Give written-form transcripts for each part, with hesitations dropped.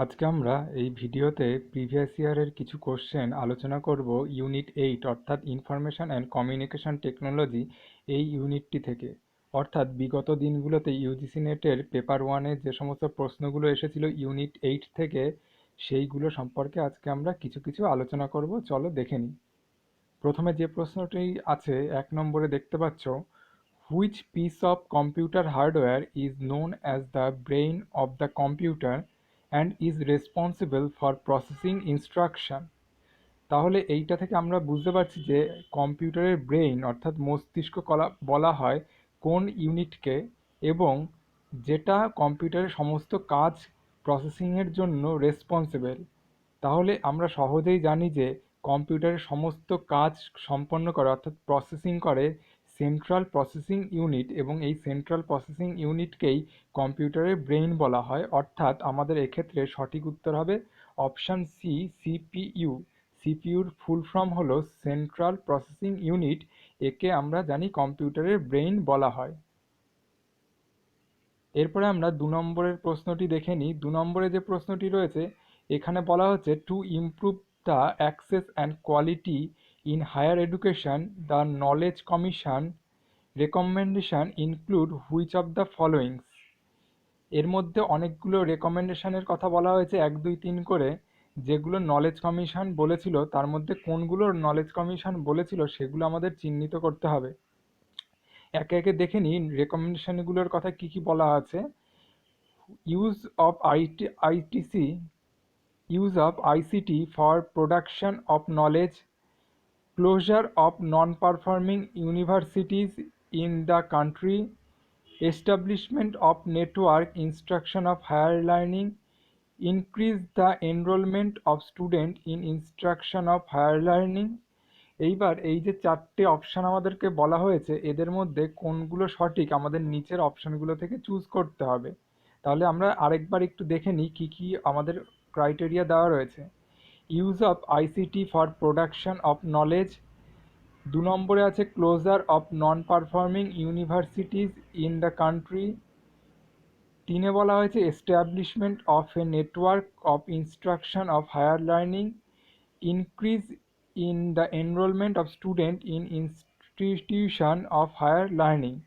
আজকে আমরা এই ভিডিওতে প্রিভিয়াস ইয়ারের কিছু কোশ্চেন আলোচনা করব ইউনিট 8 অর্থাৎ ইনফরমেশন অ্যান্ড কমিউনিকেশন টেকনোলজি এই ইউনিটটি থেকে। অর্থাৎ বিগত দিনগুলোতে ইউজিসি নেটের পেপার 1-এ যে সমস্ত প্রশ্নগুলো এসেছিল ইউনিট 8 থেকে, সেইগুলো সম্পর্কে আজকে আমরা কিছু কিছু আলোচনা করব। চলো দেখে নিই। প্রথমে যে প্রশ্নটি আছে 1 নম্বরে দেখতে পাচ্ছ, which piece of computer hardware is known as the brain of the computer and is responsible for processing instruction. তাহলে এইটা থেকে আমরা বুঝতে পারছি যে কম্পিউটারের ব্রেইন অর্থাৎ মস্তিষ্ক বলা হয় কোন ইউনিটকে, এবং যেটা কম্পিউটারের সমস্ত কাজ প্রসেসিংয়ের জন্য রেসপন্সিবল। তাহলে আমরা সহজেই জানি যে কম্পিউটারের সমস্ত কাজ সম্পন্ন করে অর্থাৎ প্রসেসিং করে সেন্ট্রাল প্রসেসিং ইউনিট, এবং এই সেন্ট্রাল প্রসেসিং ইউনিটকেই কম্পিউটারের ব্রেইন বলা হয়। অর্থাৎ আমাদের এক্ষেত্রে সঠিক উত্তর হবে অপশান সি, সিপিইউ। সিপিইউর ফুল ফর্ম হলো সেন্ট্রাল প্রসেসিং ইউনিট। একে আমরা জানি কম্পিউটারের ব্রেইন বলা হয়। এরপরে আমরা 2 নম্বরের প্রশ্নটি দেখে নিই। 2 নম্বরে যে প্রশ্নটি রয়েছে এখানে বলা হচ্ছে, to improve the access and quality in higher education the knowledge commission recommendation include which of the followings. এর মধ্যে অনেকগুলো রেকমেন্ডেশনের কথা বলা হয়েছে 1, 2, 3 করে। যেগুলো নলেজ কমিশন বলেছিল তার মধ্যে কোনগুলো নলেজ কমিশন বলেছিল সেগুলো আমাদের চিহ্নিত করতে হবে। একে একে দেখে নিই রেকমেন্ডেশনগুলোর কথা কি কি বলা আছে। use of ICT for production of knowledge, closure of non-performing universities in the country, establishment of network instruction of higher learning, increase the enrollment of students in instruction of higher learning। এইবার এই যে 4টে option আমাদেরকে বলা হয়েছে এদের মধ্যে কোনগুলো সঠিক আমাদের নিচের অপশানগুলো থেকে চুজ করতে হবে। তাহলে আমরা আরেকবার একটু দেখে নিই কী কী আমাদের ক্রাইটেরিয়া দেওয়া রয়েছে। Use of ICT for production of knowledge. 2 নম্বরে আছে closure of non performing universities in the country. 3-এ বলা হয়েছে establishment of a network of instruction of higher learning, increase in the enrollment of students in institution of higher learning।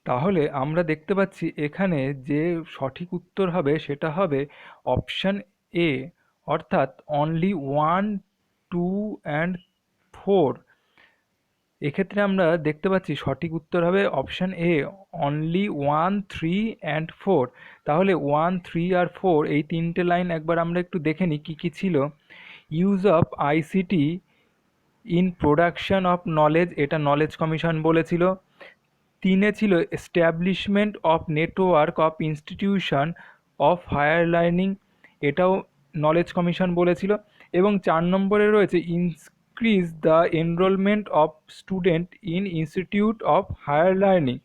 তাহলে আমরা দেখতে পাচ্ছি এখানে যে সঠিক উত্তর হবে সেটা হবে অপশন এ, অর্থাৎ অনলি 1, 2 অ্যান্ড 4। এক্ষেত্রে আমরা দেখতে পাচ্ছি সঠিক উত্তর হবে অপশন এ, অনলি 1, 3 অ্যান্ড 4। তাহলে 1, 3 আর 4 এই 3টে লাইন একবার আমরা একটু দেখে নিই কী কী ছিল। Use of ICT in production of knowledge, এটা নলেজ কমিশন বলেছিল। 3-এ ছিল establishment of network of institution of higher learning, এটাও নলেজ কমিশন বলেছিল। এবং 4 নম্বরে রয়েছে increase the enrolment of student in institute of higher learning,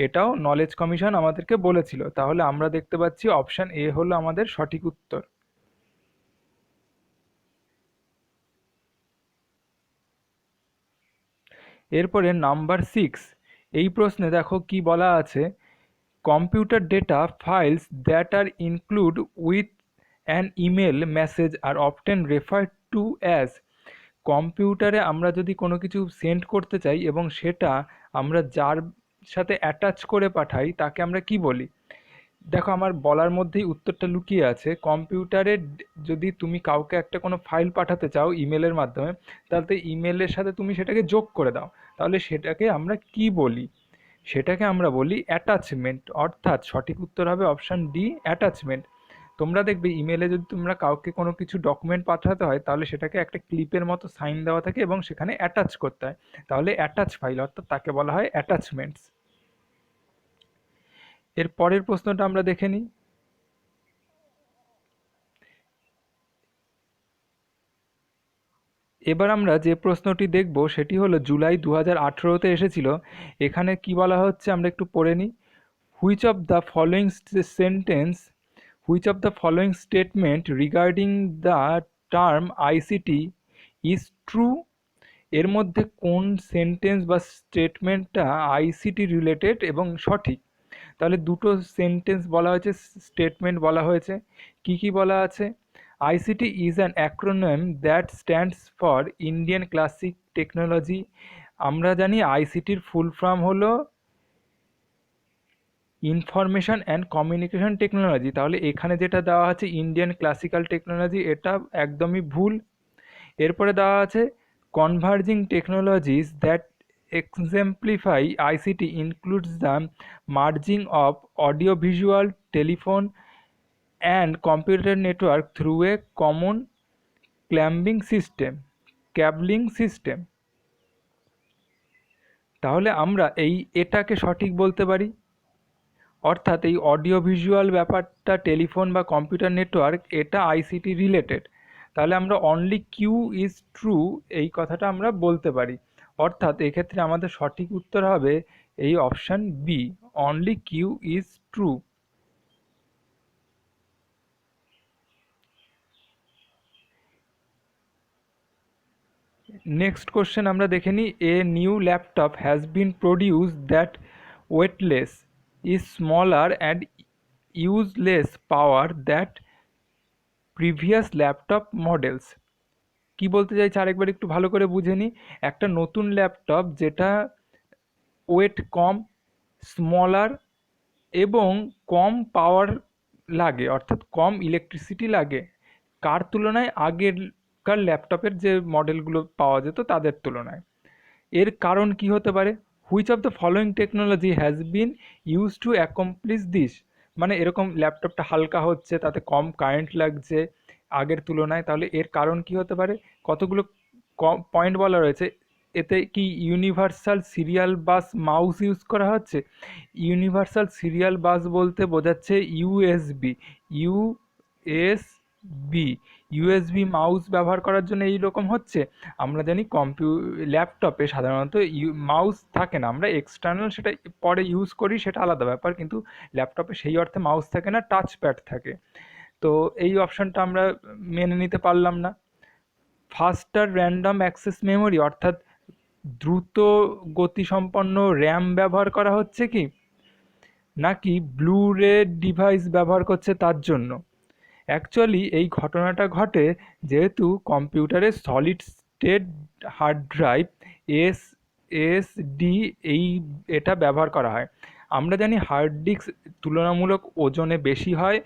এটাও নলেজ কমিশন আমাদেরকে বলেছিল। তাহলে আমরা দেখতে পাচ্ছি অপশান এ হলো আমাদের সঠিক উত্তর। এরপরে নাম্বার 6, এই প্রশ্নে দেখো কি বলা আছে। Computer data files that are include with an email message are often referred to as. কম্পিউটারে আমরা যদি কোনো কিছু সেন্ড করতে চাই এবং সেটা আমরা যার সাথে অ্যাটাচ করে পাঠাই তাকে আমরা কি বলি। দেখো আমার বলার মধ্যেই উত্তরটা লুকিয়ে আছে। কম্পিউটারে যদি তুমি কাউকে একটা কোনো ফাইল পাঠাতে চাও ইমেলের মাধ্যমে, তাহলে ইমেলের সাথে তুমি সেটাকে যোগ করে দাও, তাহলে সেটাকে আমরা কি বলি? সেটাকে আমরা বলি অ্যাটাচমেন্ট। অর্থাৎ সঠিক উত্তর হবে অপশান ডি, অ্যাটাচমেন্ট। তোমরা দেখবে ইমেলে যদি তোমরা কাউকে কোনো কিছু ডকুমেন্ট পাঠাতে হয় তাহলে সেটাকে একটা ক্লিপের মতো সাইন দেওয়া থাকে এবং সেখানে অ্যাটাচ করতে হয়, তাহলে অ্যাটাচ ফাইল অর্থাৎ তাকে বলা হয় অ্যাটাচমেন্টস। এর পরের প্রশ্নটা আমরা দেখে নিই। এবার আমরা যে প্রশ্নটি দেখব সেটি হলো জুলাই 2018-তে এসেছিল। এখানে কি বলা হচ্ছে আমরা একটু পড়ে নিই। Which of the following sentence which of the following statement regarding the term ICT is true. এর মধ্যে কোন সেন্টেন্স বা স্টেটমেন্টটা আইসিটি রিলেটেড এবং সঠিক। তাহলে দুটো সেন্টেন্স বলা হয়েছে, স্টেটমেন্ট বলা হয়েছে। কি কি বলা আছে? ICT is an acronym that stands for Indian classic technology. আমরা জানি আইসিটির ফুল ফর্ম হলো ইনফরমেশন অ্যান্ড কমিউনিকেশন টেকনোলজি। তাহলে এখানে যেটা দেওয়া আছে ইন্ডিয়ান ক্লাসিক্যাল টেকনোলজি, এটা একদমই ভুল। এরপরে দেওয়া আছে converging technologies that exemplify ICT includes the merging of audio visual, telephone and computer network through a common cabling system। তাহলে আমরা এটাকে সঠিক বলতে পারি, অর্থাৎ এই অডিও ভিজুয়াল ব্যাপারটা, টেলিফোন বা কম্পিউটার নেটওয়ার্ক, এটা আইসিটি রিলেটেড। তাহলে আমরা অনলি কিউ ইজ ট্রু এই কথাটা আমরা বলতে পারি, অর্থাৎ এক্ষেত্রে আমাদের সঠিক উত্তর হবে এই option B, only Q is true. Next question আমরা দেখে নিই। A new laptop has been produce that weightless is smaller and use less power that previous laptop models. কি বলতে চাইছে আরেকবার একটু ভালো করে বুঝে নিই। একটা নতুন ল্যাপটপ যেটা ওয়েট কম, স্মলার এবং কম পাওয়ার লাগে, অর্থাৎ কম ইলেকট্রিসিটি লাগে, কার তুলনায়? আগেরকার ল্যাপটপের যে মডেলগুলো পাওয়া যেত তাদের তুলনায়। এর কারণ কি হতে পারে? Which of the following technology has been use to accomplish this. মানে এরকম ল্যাপটপটা হালকা হচ্ছে, তাতে কম কারেন্ট লাগছে আগের তুলনায়। তাহলে এর কারণ কি হতে পারে? কতগুলো পয়েন্ট বলা রয়েছে। এতে কি universal serial bus mouse use করা হচ্ছে? ইউনিভার্সাল সিরিয়াল বাস বলতে বোঝাচ্ছে ইউএসবি মাউস ব্যবহার করার জন্য এইরকম হচ্ছে। আমরা জানি ল্যাপটপে সাধারণত মাউস থাকে না, আমরা এক্সটার্নাল সেটা পরে ইউজ করি, সেটা আলাদা ব্যাপার, কিন্তু ল্যাপটপে সেই অর্থে মাউস থাকে না, টাচ প্যাড থাকে। তো এই অপশানটা আমরা মেনে নিতে পারলাম না। ফাস্টার র্যান্ডম অ্যাক্সেস মেমোরি, অর্থাৎ দ্রুত গতিসম্পন্ন র্যাম ব্যবহার করা হচ্ছে কি, নাকি ব্লু রে ডিভাইস ব্যবহার করছে তার জন্য? অ্যাকচুয়ালি এই ঘটনাটা ঘটে যেহেতু কম্পিউটারে solid state hard drive SSD এটা ব্যবহার করা হয়। আমরা জানি হার্ড ডিস্ক তুলনামূলক ওজনে বেশি হয়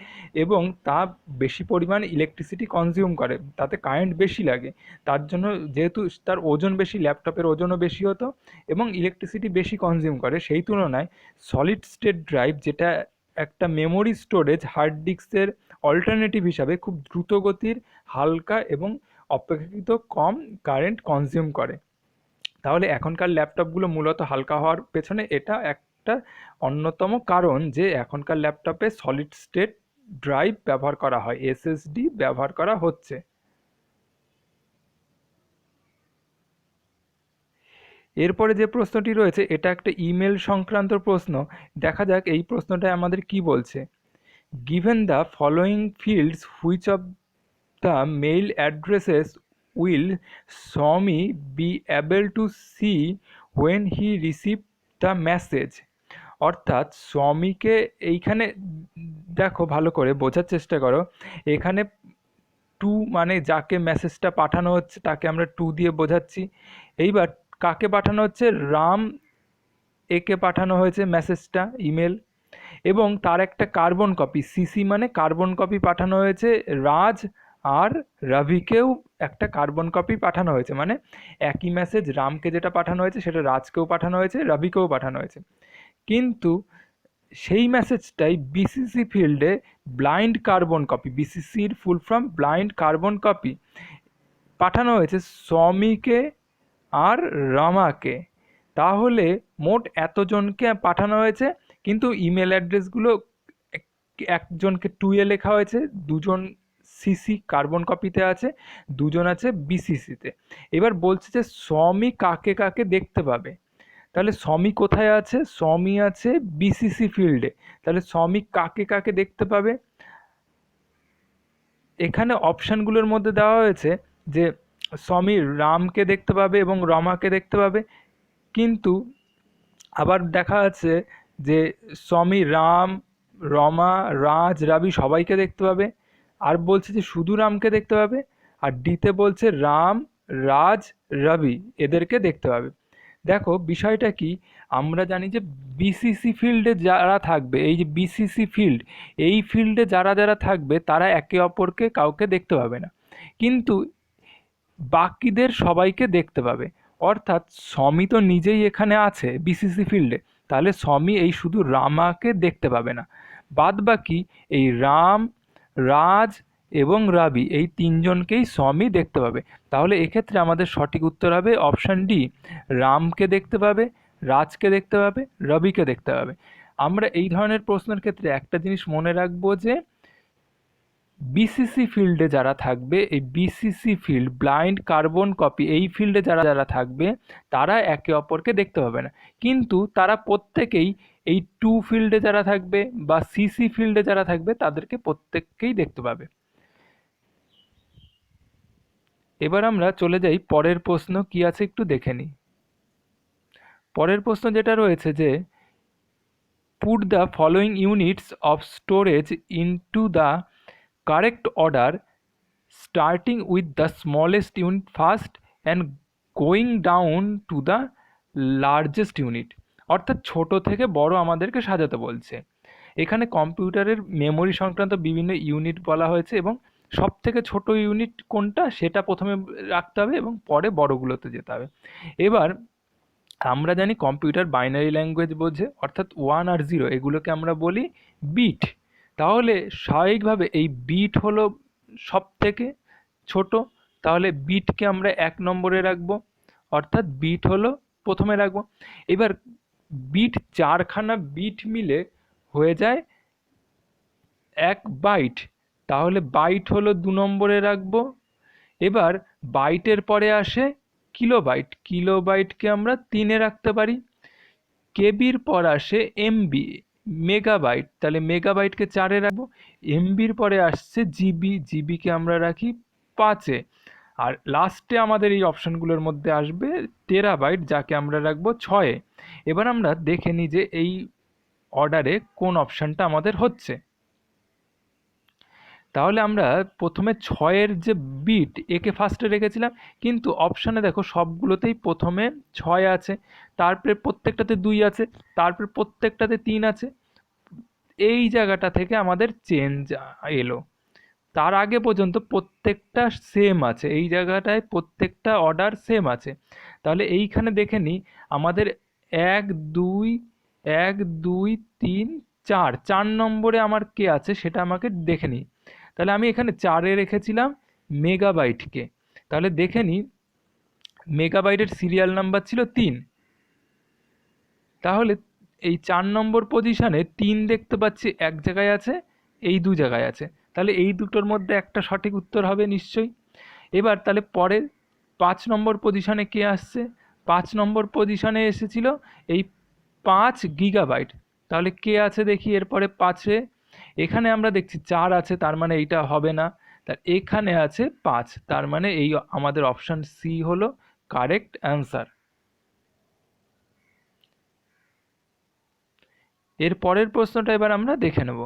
এবং তা বেশি পরিমাণ ইলেকট্রিসিটি কনজিউম করে, তাতে কারেন্ট বেশি লাগে। তার জন্য যেহেতু তার ওজন বেশি, ল্যাপটপের ওজনও বেশি হতো এবং ইলেকট্রিসিটি বেশি কনজিউম করে, সেই তুলনায় সলিড স্টেট ড্রাইভ, যেটা একটা মেমোরি স্টোরেজ হার্ড ডিস্কের অল্টারনেটিভ হিসাবে, খুব দ্রুত গতির, হালকা এবং অপেক্ষাকৃত কম কারেন্ট কনজিউম করে। তাহলে এখনকার ল্যাপটপগুলো মূলত হালকা হওয়ার পেছনে এটা একটা অন্যতম কারণ, যে এখনকার ল্যাপটপে সলিড স্টেট ড্রাইভ ব্যবহার করা হয়, এসএসডি ব্যবহার করা হচ্ছে। এরপরে যে প্রশ্নটি রয়েছে এটা একটা ইমেল সংক্রান্ত প্রশ্ন। দেখা যাক এই প্রশ্নটা আমাদের কি বলছে। Given the following fields which of the mail addresses will Swami be able to see when he received the message। অর্থাৎ স্বামীকে এইখানে দেখো, ভালো করে বোঝার চেষ্টা করো। এখানে টু মানে যাকে মেসেজটা পাঠানো হচ্ছে তাকে আমরা টু দিয়ে বোঝাচ্ছি। এইবার কাকে পাঠানো হচ্ছে? রাম একে পাঠানো হয়েছে মেসেজটা, ইমেল, এবং তার একটা কার্বন কপি, সিসি মানে কার্বন কপি পাঠানো হয়েছে রাজ আর রবিকেও একটা কার্বন কপি পাঠানো হয়েছে। মানে একই মেসেজ রামকে যেটা পাঠানো হয়েছে সেটা রাজকেও পাঠানো হয়েছে, রবিকেও পাঠানো হয়েছে। কিন্তু সেই মেসেজটাই বিসিসি ফিল্ডে ব্লাইন্ড কার্বন কপি, বিসিসির full form blind carbon copy, পাঠানো হয়েছে স্বামীকে আর রামাকে। তাহলে মোট এতজনকে পাঠানো হয়েছে, কিন্তু ইমেল অ্যাড্রেসগুলো একজনকে টু এ লেখা হয়েছে, দুজন সিসি কার্বন কপিতে আছে, দুজন আছে বিসিসিতে। এবার বলছে যে স্বামী কাকে কাকে দেখতে পাবে। তাহলে স্বামী কোথায় আছে? স্বামী আছে বিসিসি ফিল্ডে। তাহলে স্বামী কাকে কাকে দেখতে পাবে? এখানে অপশানগুলোর মধ্যে দেওয়া হয়েছে যে স্বামী রামকে দেখতে পাবে এবং রমাকে দেখতে পাবে, কিন্তু আবার দেখা যাচ্ছে যে স্বামী রাম, রমা, রাজ, রাবি সবাইকে দেখতে পাবে। আর বলছে যে শুধু রামকে দেখতে পাবে। আর ডিতে বলছে রাম, রাজ, রবি এদেরকে দেখতে পাবে। দেখো বিষয়টা কি, আমরা জানি যে বিসিসি ফিল্ডে যারা থাকবে, এই যে বিসিসি ফিল্ড, এই ফিল্ডে যারা যারা থাকবে তারা একে অপরকে কাউকে দেখতে পাবে না, কিন্তু বাকিদের সবাইকে দেখতে পাবে। অর্থাৎ সমি তো নিজেই এখানে আছে বিসিসি ফিল্ডে, তাহলে সমি এই শুধু রামাকে দেখতে পাবে না, বাদ বাকি এই রাম, রাজ এবং রাবি এই তিনজনকেই সমি দেখতে পাবে। তাহলে এক্ষেত্রে আমাদের সঠিক উত্তর হবে অপশান ডি, রামকে দেখতে পাবে, রাজকে দেখতে পাবে, রবিকে দেখতে পাবে। আমরা এই ধরনের প্রশ্নের ক্ষেত্রে একটা জিনিস মনে রাখবো যে বিসিসি ফিল্ডে যারা থাকবে, এই BCC field blind carbon copy, এই ফিল্ডে যারা যারা থাকবে তারা একে অপরকে দেখতে পাবে না, কিন্তু তারা প্রত্যেকেই এই টু ফিল্ডে যারা থাকবে বা সিসি ফিল্ডে যারা থাকবে তাদেরকে প্রত্যেককেই দেখতে পাবে। এবার আমরা চলে যাই পরের প্রশ্ন কি আছে একটু দেখে নিই। পরের প্রশ্ন যেটা রয়েছে যে put the following units of storage into the correct order, starting with the smallest unit first and going down to the largest unit। অর্থাৎ ছোট থেকে বড় আমাদেরকে সাজাতে বলছে। এখানে কম্পিউটারের মেমোরি সংক্রান্ত বিভিন্ন ইউনিট বলা হয়েছে এবং সব থেকে ছোট ইউনিট কোনটা সেটা প্রথমে রাখতে হবে এবং পরে বড়গুলোতে যেতে হবে। এবার আমরা জানি কম্পিউটার বাইনারি ল্যাঙ্গুয়েজ বোঝে, অর্থাৎ 1 আর 0 এগুলোকে আমরা বলি বিট। তাহলে স্বাভাবিকভাবে এই বিট হলো সব থেকে ছোট, তাহলে বিটকে আমরা 1 নম্বরে রাখবো, অর্থাৎ বিট হলো প্রথমে রাখবো। এবার বিট 4খানা বিট মিলে হয়ে যায় 1 বাইট, তাহলে বাইট হলো 2 নম্বরে রাখবো। এবার বাইটের পরে আসে কিলোবাইট, কিলোবাইটকে আমরা 3-এ রাখতে পারি। কেবির পর আসে এমবি, মেগাবাইট, তাহলে মেগাবাইটকে 4-এ রাখবো। এমবির পরে আসছে জিবি, জিবিকে আমরা রাখি 5-এ। আর লাস্টে আমাদের এই অপশানগুলোর মধ্যে আসবে টেরাবাইট, যাকে আমরা রাখবো 6-এ। এবার আমরা দেখে নিই যে এই অর্ডারে কোন অপশানটা আমাদের হচ্ছে। তাহলে আমরা প্রথমে 6-এর যে বিট একে ফার্স্টে রেখেছিলাম, কিন্তু অপশানে দেখো সবগুলোতেই প্রথমে 6 আছে, তারপরে প্রত্যেকটাতে 2 আছে, তারপরে প্রত্যেকটাতে 3 আছে। এই জায়গাটা থেকে আমাদের চেঞ্জ এলো, তার আগে পর্যন্ত প্রত্যেকটা সেম আছে, এই জায়গাটায় প্রত্যেকটা অর্ডার সেম আছে। তাহলে এইখানে দেখে নিই আমাদের 1 2 1 2 3 4, 4 নম্বরে আমার কে আছে সেটা আমাকে দেখে নিই। তাহলে আমি এখানে 4-এ রেখেছিলাম মেগাবাইটকে, তাহলে দেখে নিই মেগাবাইটের সিরিয়াল নাম্বার ছিল 3। তাহলে এই 4 নম্বর পজিশনে 3 দেখতে পাচ্ছি এক জায়গায় আছে, এই 2 জায়গায় আছে, তাহলে এই দুটোর মধ্যে একটা সঠিক উত্তর হবে নিশ্চয়ই। এবার তাহলে পরের 5 নম্বর পজিশনে কে আসছে, 5 নম্বর পজিশনে এসেছিল এই 5 গিগাবাইট, তাহলে কে আছে দেখি এরপরে 5-এ। এখানে আমরা দেখছি 4 আছে, তার মানে এইটা হবে না, তার এখানে আছে 5, তার মানে এই আমাদের অপশান সি হলো কারেক্ট অ্যান্সার। এর পরের প্রশ্নটা এবার আমরা দেখে নেব।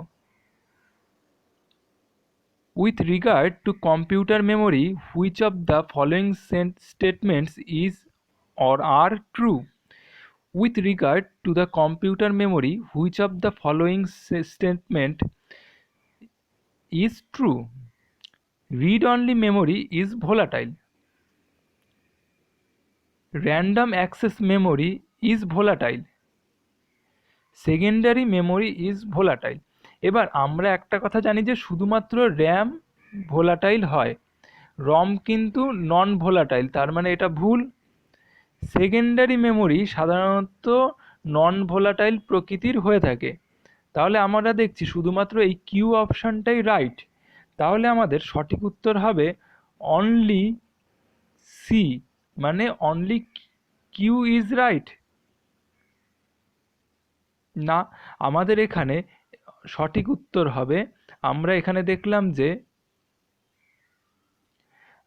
With regard to computer memory, which of the following statements is or are true? With regard to the computer memory, which of the following statement is true? Read-only memory is volatile. Random access memory is volatile. Secondary memory is volatile. এবার আমরা একটা কথা জানি যে শুধুমাত্র RAM volatile হয়, রম কিন্তু non volatile, তার মানে এটা ভুল। সেকেন্ডারি মেমোরি সাধারণত নন ভোলাটাইল প্রকৃতির হয়ে থাকে। তাহলে আমরা দেখছি শুধুমাত্র এই কিউ অপশানটাই রাইট, তাহলে আমাদের সঠিক উত্তর হবে অনলি সি, মানে অনলি কিউ ইজ রাইট। না, আমাদের এখানে সঠিক উত্তর হবে, আমরা এখানে দেখলাম যে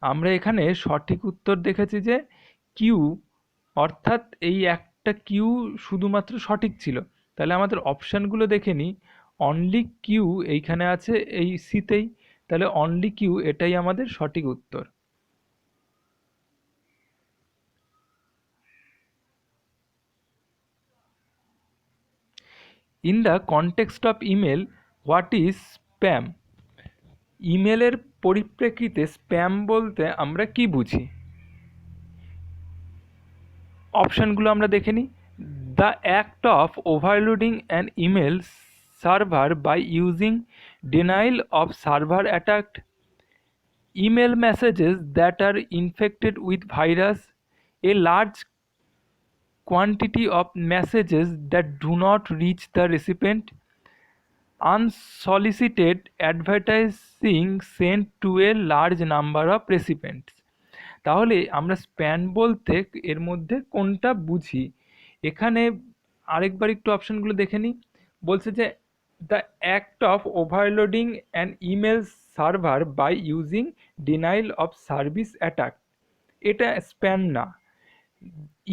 আমরা এখানে সঠিক উত্তর দেখেছি যে কিউ, অর্থাৎ এই একটা কিউ শুধুমাত্র সঠিক ছিল, তাহলে আমাদের অপশানগুলো দেখে নিই। অনলি কিউ এইখানে আছে এই সিতেই, তাহলে অনলি কিউ এটাই আমাদের সঠিক উত্তর। In the context of email, what is spam? ইমেলের পরিপ্রেক্ষিতে স্প্যাম বলতে আমরা কি বুঝি? অপশানগুলো আমরা দেখে নিই। The act of overloading an email server by using denial of server attack, email messages that are infected with virus, a large quantity of messages that do not reach the recipient, unsolicited advertising sent to a large number of recipients। তাহলে আমরা spam বলতে এর মধ্যে কোনটা বুঝি? এখানে আরেকবার একটু অপশনগুলো দেখে নিই। বলছে যে the act of overloading an email server by using denial of service attack, এটা স্প্যাম না।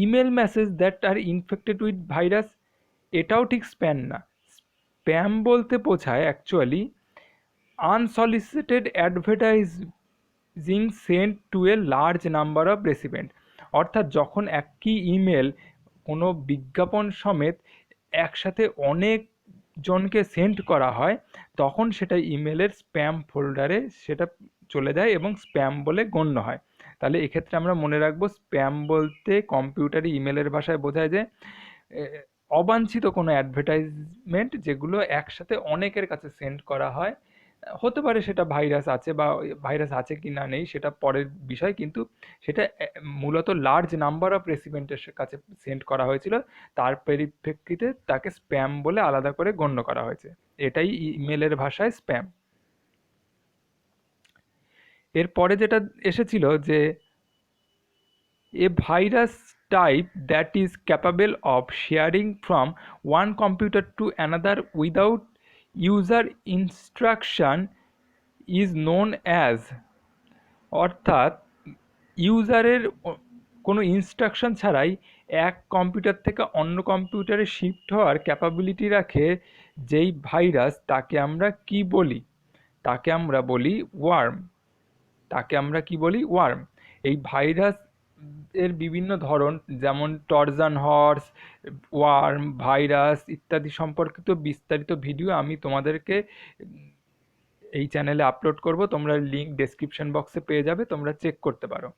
Email message that are infected with virus, এটাও ঠিক স্প্যাম না। স্প্যাম বলতে বোঝায় actually unsolicited advertising sent to a large number of recipient, অর্থাৎ যখন একই ইমেল কোনো বিজ্ঞাপন সমেত একসাথে অনেক জনকে সেন্ড করা হয়, তখন সেটা ইমেলের স্প্যাম ফোল্ডারে সেটা চলে যায় এবং স্প্যাম বলে গণ্য হয়। তাহলে এক্ষেত্রে আমরা মনে রাখবো স্প্যাম বলতে কম্পিউটারে ইমেলের ভাষায় বোঝায় যে অবাঞ্ছিত কোনো অ্যাডভার্টাইজমেন্ট যেগুলো একসাথে অনেকের কাছে সেন্ড করা হয়। হতে পারে সেটা ভাইরাস আছে বা ভাইরাস আছে কি না নেই সেটা পরের বিষয়, কিন্তু সেটা মূলত লার্জ নাম্বার অফ রেসিপিয়েন্টের কাছে সেন্ড করা হয়েছিল, তার পরিপ্রেক্ষিতে তাকে স্প্যাম বলে আলাদা করে গণ্য করা হয়েছে। এটাই ইমেলের ভাষায় স্প্যাম। এরপরে যেটা এসেছিল যে a virus type that is capable of sharing from one computer to another without user instruction is known as, অর্থাৎ ইউজারের কোনো ইনস্ট্রাকশন ছাড়াই এক কম্পিউটার থেকে অন্য কম্পিউটারে শিফট হওয়ার ক্যাপাবিলিটি রাখে যেই ভাইরাস, তাকে আমরা কি বলি? তাকে আমরা বলি ওয়ার্ম। তাকে আমরা কি বলি? ওয়ার্ম। এই ভাইরাস এর বিভিন্ন ধরন, যেমন টরজান হর্স, ওয়ার্ম, ভাইরাস ইত্যাদি সম্পর্কিত বিস্তারিত ভিডিও আমি তোমাদেরকে এই চ্যানেলে আপলোড করব, তোমরা লিঙ্ক ডেসক্রিপশন বক্সে পেয়ে যাবে, তোমরা চেক করতে পারো।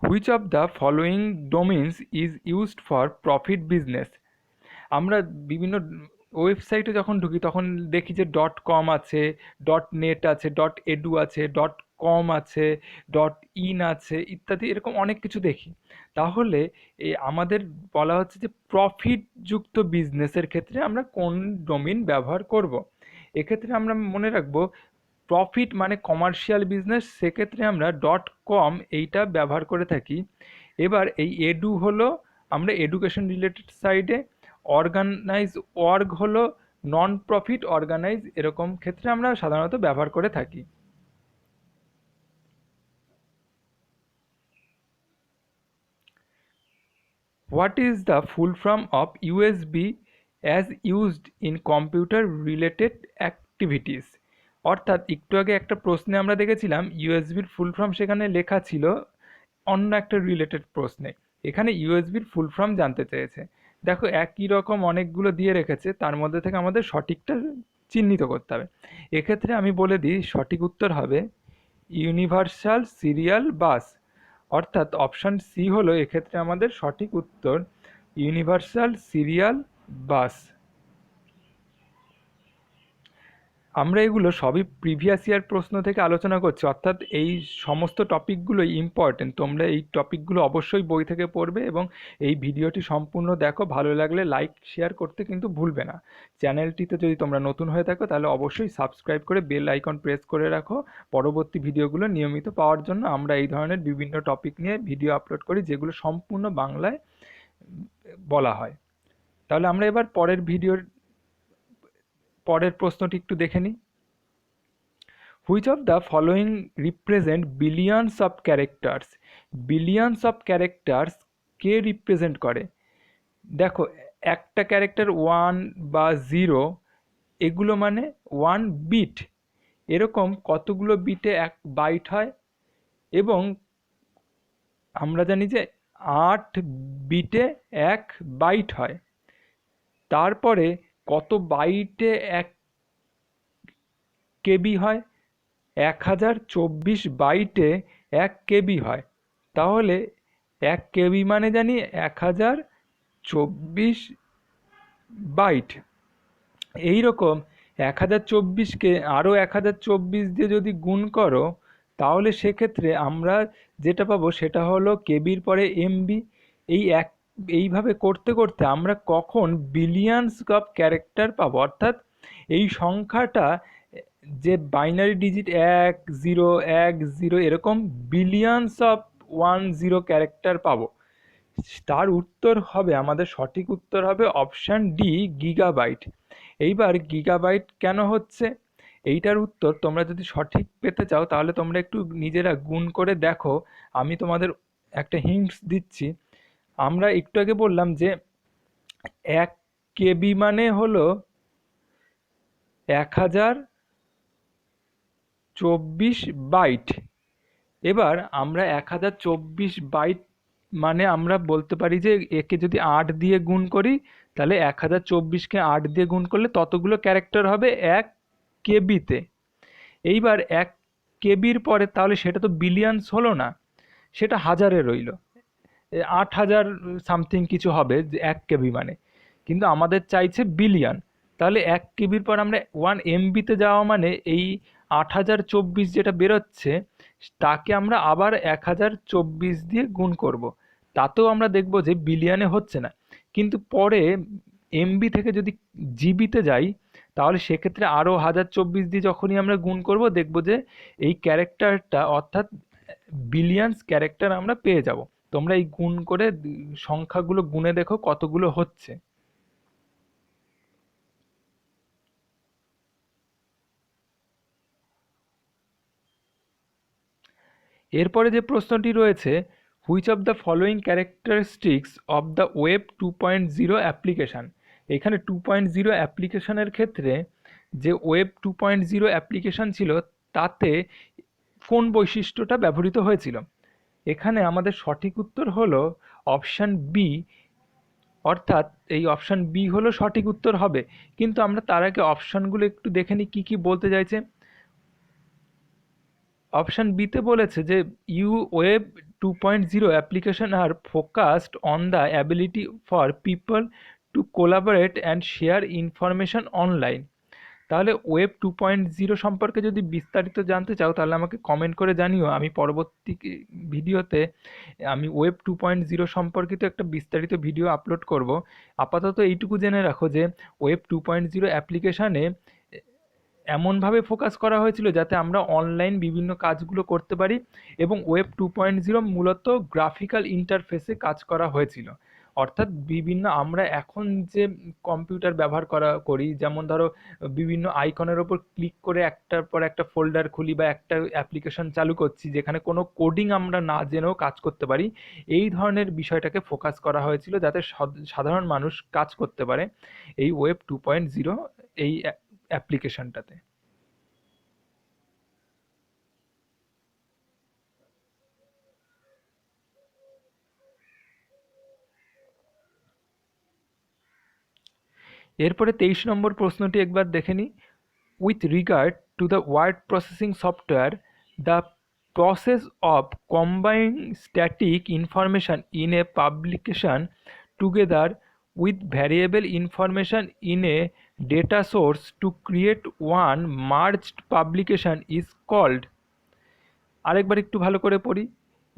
Which of the following domains is used for profit business? আমরা বিভিন্ন ওয়েবসাইটে যখন ঢুকি তখন দেখি যে .com আছে, .net আছে, .edu আছে, .com আছে, .in আছে ইত্যাদি, এরকম অনেক কিছু দেখি। তাহলে আমাদের বলা হচ্ছে যে প্রফিটযুক্ত বিজনেসের ক্ষেত্রে আমরা কোন ডোমেইন ব্যবহার করব। এক্ষেত্রে আমরা মনে রাখবো প্রফিট মানে কমার্শিয়াল বিজনেস, সেক্ষেত্রে আমরা .com এইটা ব্যবহার করে থাকি। এবার এই এডু হলো আমরা এডুকেশন রিলেটেড সাইডে, অর্গানাইজ অর্গ হলো নন প্রফিট অর্গানাইজ, এরকম ক্ষেত্রে আমরা সাধারণত ব্যবহার করে থাকি। What is the full form of USB as used in computer related activities? অর্থাৎ একটু আগে একটা প্রশ্নে আমরা দেখেছিলাম ইউএসবির ফুল ফর্ম সেখানে লেখা ছিল অন্য একটা রিলেটেড প্রশ্নে, এখানে ইউএসবির ফুল ফর্ম জানতে চেয়েছে। দেখো একই রকম অনেকগুলো দিয়ে রেখেছে, তার মধ্যে থেকে আমাদের সঠিকটা চিহ্নিত করতে হবে। এক্ষেত্রে আমি বলে দিই সঠিক উত্তর হবে ইউনিভার্সাল সিরিয়াল বাস, অর্থাৎ অপশান সি হলো এক্ষেত্রে আমাদের সঠিক উত্তর, ইউনিভার্সাল সিরিয়াল বাস। আমরা এগুলো সবই প্রিভিয়াস ইয়ার প্রশ্ন থেকে আলোচনা করছি, অর্থাৎ এই সমস্ত টপিকগুলোই ইম্পর্টেন্ট। তোমরা এই টপিকগুলো অবশ্যই বই থেকে পড়বে এবং এই ভিডিওটি সম্পূর্ণ দেখো। ভালো লাগলে লাইক শেয়ার করতে কিন্তু ভুলবে না। চ্যানেলটিতে যদি তোমরা নতুন হয়ে থাকো তাহলে অবশ্যই সাবস্ক্রাইব করে বেল আইকন প্রেস করে রাখো পরবর্তী ভিডিওগুলো নিয়মিত পাওয়ার জন্য। আমরা এই ধরনের বিভিন্ন টপিক নিয়ে ভিডিও আপলোড করি যেগুলো সম্পূর্ণ বাংলায় বলা হয়। তাহলে আমরা এবার পরের প্রশ্নটি একটু দেখে নিই। Which of the following represent billions of characters? Billions of characters K represent করে? দেখো, একটা ক্যারেক্টার 1 বা 0, এগুলো মানে 1 বিট। এরকম কতগুলো বিটে 1 বাইট হয়? এবং আমরা জানি যে 8 বিটে 1 বাইট হয়। তারপরে কত বাইটে 1 কেবি হয়? 1024 বাইটে 1 কেবি হয়। তাহলে 1 কেবি মানে জানি 1024 বাইট। এইরকম 1024কে আরও 1024 দিয়ে যদি গুণ করো, তাহলে সেক্ষেত্রে আমরা যেটা পাবো সেটা হলো কেবির পরে এমবি। এইভাবে করতে করতে আমরা কখন বিলিয়নস অফ ক্যারেক্টার পাবো, অর্থাৎ এই সংখ্যাটা যে বাইনারি ডিজিট 1 0 1 0 এরকম বিলিয়নস অফ 10 ক্যারেক্টার পাবো। তার উত্তর হবে, আমাদের সঠিক উত্তর হবে অপশান ডি, গিগাবাইট। এইবার গিগাবাইট কেন হচ্ছে, এইটার উত্তর তোমরা যদি সঠিক পেতে চাও তাহলে তোমরা একটু নিজেরা গুণ করে দেখো। আমি তোমাদের একটা হিন্টস দিচ্ছি। আমরা একটু আগে বললাম যে 1 কেবি মানে হলো 1024 বাইট। এবার আমরা 1024 বাইট মানে আমরা বলতে পারি যে একে যদি 8 দিয়ে গুণ করি, তাহলে 1024কে 8 দিয়ে গুণ করলে ততগুলো ক্যারেক্টার হবে 1 কেবিতে। এইবার 1 কেবির পরে তাহলে সেটা তো বিলিয়নস হলো না, সেটা হাজারে রইল, 8000 সামথিং কিছু হবে 1 কেবি মানে। কিন্তু আমাদের চাইছে বিলিয়ন। তাহলে 1 কেবির পর আমরা 1 এমবিতে যাওয়া মানে এই 8024 যেটা বেরোচ্ছে তাকে আমরা আবার 1024 দিয়ে গুণ করব। তাতেও আমরা দেখব যে বিলিয়নে হচ্ছে না। কিন্তু পরে এমবি থেকে যদি জিবিতে যাই, তাহলে সেক্ষেত্রে আরও 1024 দিয়ে যখনই আমরা গুণ করব দেখব যে এই ক্যারেক্টারটা অর্থাৎ বিলিয়নস ক্যারেক্টার আমরা পেয়ে যাব। তোমরা এই গুণ করে সংখ্যাগুলো গুণে দেখো কতগুলো হচ্ছে। এরপরে যে প্রশ্নটি রয়েছে, which of the following characteristics of the web 2.0 application? এখানে 2.0 অ্যাপ্লিকেশানের ক্ষেত্রে যে ওয়েব 2.0 অ্যাপ্লিকেশান ছিল তাতে কোন বৈশিষ্ট্যটা ব্যবহৃত হয়েছিল? এখানে আমাদের সঠিক উত্তর হলো অপশান বি, অর্থাৎ এই অপশান বি হলো সঠিক উত্তর হবে। কিন্তু আমরা তার আগে অপশানগুলো একটু দেখে নিই কী কী বলতে চাইছে। অপশান বিতে বলেছে যে web 2.0 application are focused on the ability for people to collaborate and share information online. তাহলে ওয়েব 2.0 সম্পর্কে যদি বিস্তারিত জানতে চাও তাহলে আমাকে কমেন্ট করে জানিও। আমি পরবর্তী ভিডিওতে আমি ওয়েব 2.0 সম্পর্কিত একটা বিস্তারিত ভিডিও আপলোড করব। আপাতত এইটুকু জেনে রাখো যে ওয়েব 2.0 অ্যাপ্লিকেশানে এমনভাবে ফোকাস করা হয়েছিল যাতে আমরা অনলাইন বিভিন্ন কাজগুলো করতে পারি, এবং ওয়েব 2.0 মূলত গ্রাফিক্যাল ইন্টারফেসে কাজ করা হয়েছিল। অর্থাৎ বিভিন্ন আমরা এখন যে কম্পিউটার ব্যবহার করি, যেমন ধরো বিভিন্ন আইকনের ওপর ক্লিক করে একটার পর একটা ফোল্ডার খুলি বা একটা অ্যাপ্লিকেশন চালু করছি যেখানে কোনো কোডিং আমরা না জেনেও কাজ করতে পারি, এই ধরনের বিষয়টাকে ফোকাস করা হয়েছিল যাতে সাধারণ মানুষ কাজ করতে পারে এই ওয়েব 2.0 এই অ্যাপ্লিকেশনটাতে। এরপরে 23 নম্বর প্রশ্নটি একবার দেখে নিই। With regard to the word processing software, the process of combining static information in a publication together with variable information in a data source to create one merged publication is called। আরেকবার একটু ভালো করে পড়ি,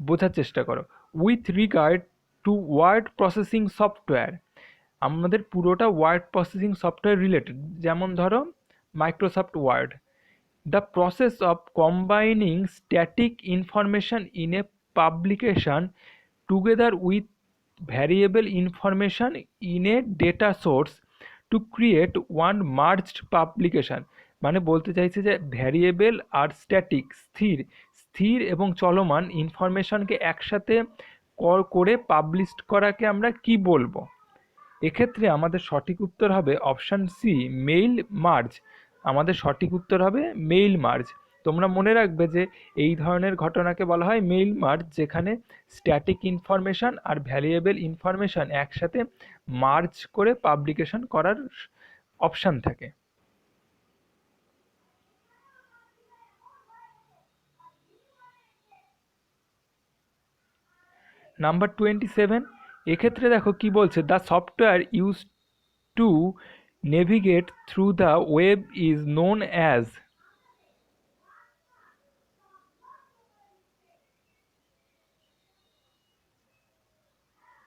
বোঝার চেষ্টা করো। With regard to word processing software, আমাদের পুরোটা ওয়ার্ড প্রসেসিং সফটওয়্যার রিলেটেড। যেমন ধরো Microsoft Word. The process of combining static information in a publication together with variable information in a data source to create one merged publication. মানে বলতে চাইছে যে variable আর static স্থির স্থির এবং চলমান ইনফরমেশনকে একসাথে করে পাবলিশ করাকে আমরা কি বলবো? এক্ষেত্রে আমাদের সঠিক উত্তর হবে অপশান সি, মেইল মার্জ। আমাদের সঠিক উত্তর হবে মেইল মার্জ। তোমরা মনে রাখবে যে এই ধরনের ঘটনাকে বলা হয় মেইল মার্জ, যেখানে স্ট্যাটিক ইনফরমেশন আর ভ্যারিয়েবল ইনফরমেশন একসাথে মার্জ করে পাবলিকেশন করার অপশান থাকে। নাম্বার 27, এক্ষেত্রে দেখো কি বলছে, the software use to navigate through the web is known as